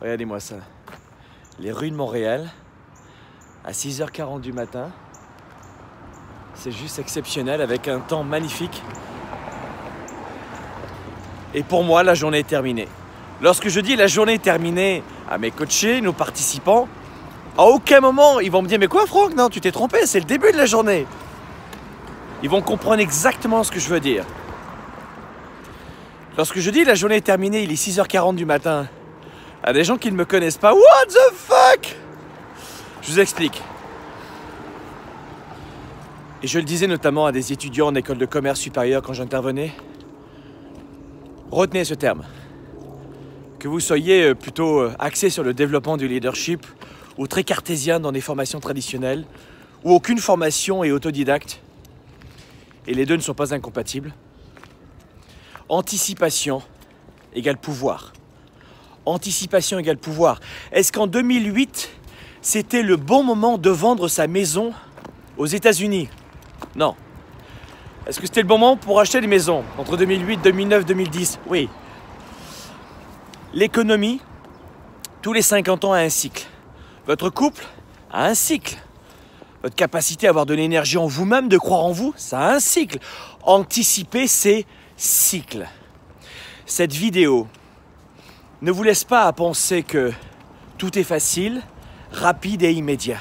Regardez-moi ça. Les rues de Montréal, à 6h40 du matin. C'est juste exceptionnel avec un temps magnifique. Et pour moi, la journée est terminée. Lorsque je dis la journée est terminée à mes coachés, nos participants, à aucun moment ils vont me dire « Mais quoi Franck? Non, tu t'es trompé, c'est le début de la journée !» Ils vont comprendre exactement ce que je veux dire. Lorsque je dis la journée est terminée, il est 6h40 du matin, à des gens qui ne me connaissent pas, what the fuck? Je vous explique. Et je le disais notamment à des étudiants en école de commerce supérieure quand j'intervenais. Retenez ce terme. Que vous soyez plutôt axé sur le développement du leadership ou très cartésien dans des formations traditionnelles ou aucune formation et autodidacte, et les deux ne sont pas incompatibles. Anticipation égale pouvoir. Anticipation égale pouvoir. Est-ce qu'en 2008, c'était le bon moment de vendre sa maison aux États-Unis? Non. Est-ce que c'était le bon moment pour acheter des maisons entre 2008, 2009, 2010? Oui. L'économie, tous les 50 ans a un cycle. Votre couple a un cycle. Votre capacité à avoir de l'énergie en vous-même, de croire en vous, ça a un cycle. Anticiper ces cycles. Cette vidéo ne vous laisse pas à penser que tout est facile, rapide et immédiat.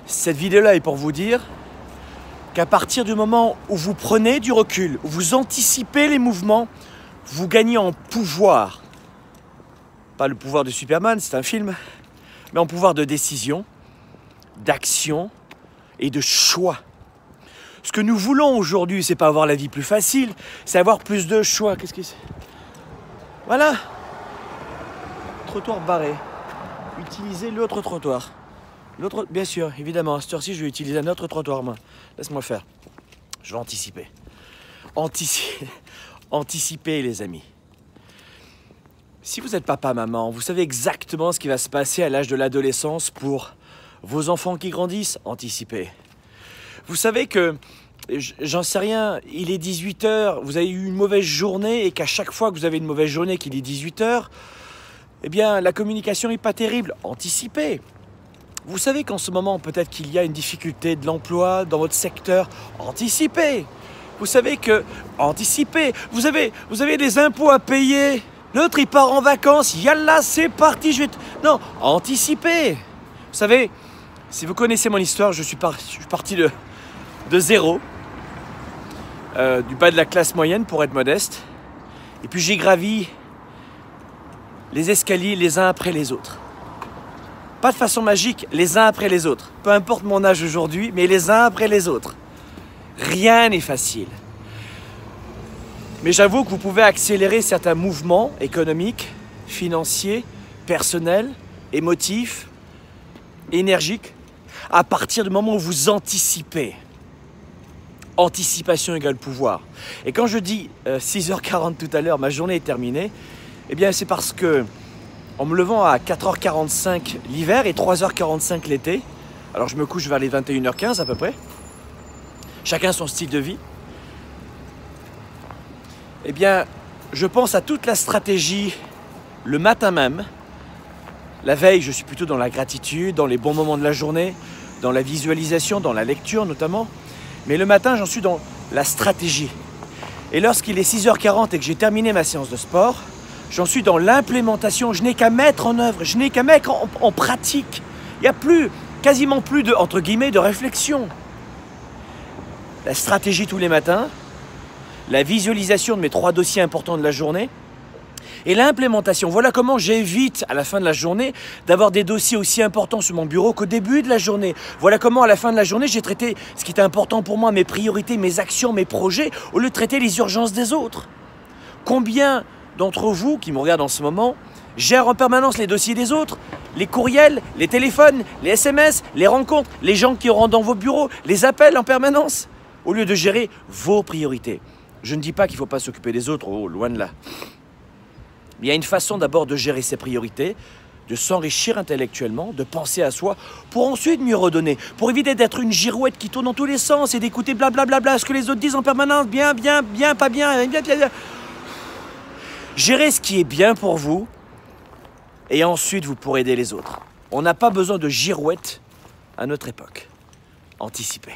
Cette vidéo-là est pour vous dire qu'à partir du moment où vous prenez du recul, où vous anticipez les mouvements, vous gagnez en pouvoir. Pas le pouvoir de Superman, c'est un film, mais en pouvoir de décision, d'action et de choix. Ce que nous voulons aujourd'hui, c'est pas avoir la vie plus facile, c'est avoir plus de choix. Qu'est-ce que c'est? Voilà. Trottoir barré. Utilisez l'autre trottoir. L'autre, bien sûr, évidemment, à cette heure-ci, je vais utiliser un autre trottoir, moi. Laisse-moi faire. Je vais anticiper. Anticipez, les amis. Si vous êtes papa, maman, vous savez exactement ce qui va se passer à l'âge de l'adolescence pour vos enfants qui grandissent. Anticipez. Vous savez que, j'en sais rien, il est 18h, vous avez eu une mauvaise journée et qu'à chaque fois que vous avez une mauvaise journée, qu'il est 18h, eh bien, la communication n'est pas terrible. Anticipez. Vous savez qu'en ce moment, peut-être qu'il y a une difficulté de l'emploi dans votre secteur. Anticipez. Vous savez que... Anticipez. Vous avez des impôts à payer. L'autre, il part en vacances. Yallah, c'est parti. Non, anticipez. Vous savez, si vous connaissez mon histoire, je suis parti de zéro. Du bas de la classe moyenne, pour être modeste. Et puis j'ai gravi les escaliers les uns après les autres. Pas de façon magique, les uns après les autres. Peu importe mon âge aujourd'hui, mais les uns après les autres. Rien n'est facile. Mais j'avoue que vous pouvez accélérer certains mouvements économiques, financiers, personnels, émotifs, énergiques, à partir du moment où vous anticipez. Anticipation égale pouvoir. Et quand je dis 6h40 tout à l'heure, ma journée est terminée, eh bien c'est parce que en me levant à 4h45 l'hiver et 3h45 l'été, alors je me couche vers les 21h15 à peu près, chacun son style de vie, eh bien je pense à toute la stratégie le matin même. La veille, je suis plutôt dans la gratitude, dans les bons moments de la journée, dans la visualisation, dans la lecture notamment. Mais le matin, j'en suis dans la stratégie. Et lorsqu'il est 6h40 et que j'ai terminé ma séance de sport, j'en suis dans l'implémentation. Je n'ai qu'à mettre en œuvre, je n'ai qu'à mettre en pratique. Il n'y a quasiment plus de, entre guillemets, de réflexion. La stratégie tous les matins, la visualisation de mes 3 dossiers importants de la journée et l'implémentation. Voilà comment j'évite à la fin de la journée d'avoir des dossiers aussi importants sur mon bureau qu'au début de la journée. Voilà comment à la fin de la journée j'ai traité ce qui était important pour moi, mes priorités, mes actions, mes projets, au lieu de traiter les urgences des autres. Combien d'entre vous qui me regardent en ce moment gèrent en permanence les dossiers des autres, les courriels, les téléphones, les SMS, les rencontres, les gens qui rentrent dans vos bureaux, les appels en permanence, au lieu de gérer vos priorités? Je ne dis pas qu'il ne faut pas s'occuper des autres, oh, loin de là. Il y a une façon d'abord de gérer ses priorités, de s'enrichir intellectuellement, de penser à soi, pour ensuite mieux redonner, pour éviter d'être une girouette qui tourne dans tous les sens et d'écouter blablabla ce que les autres disent en permanence, bien, pas bien, bien. Gérer ce qui est bien pour vous, et ensuite vous pourrez aider les autres. On n'a pas besoin de girouettes à notre époque. Anticipez.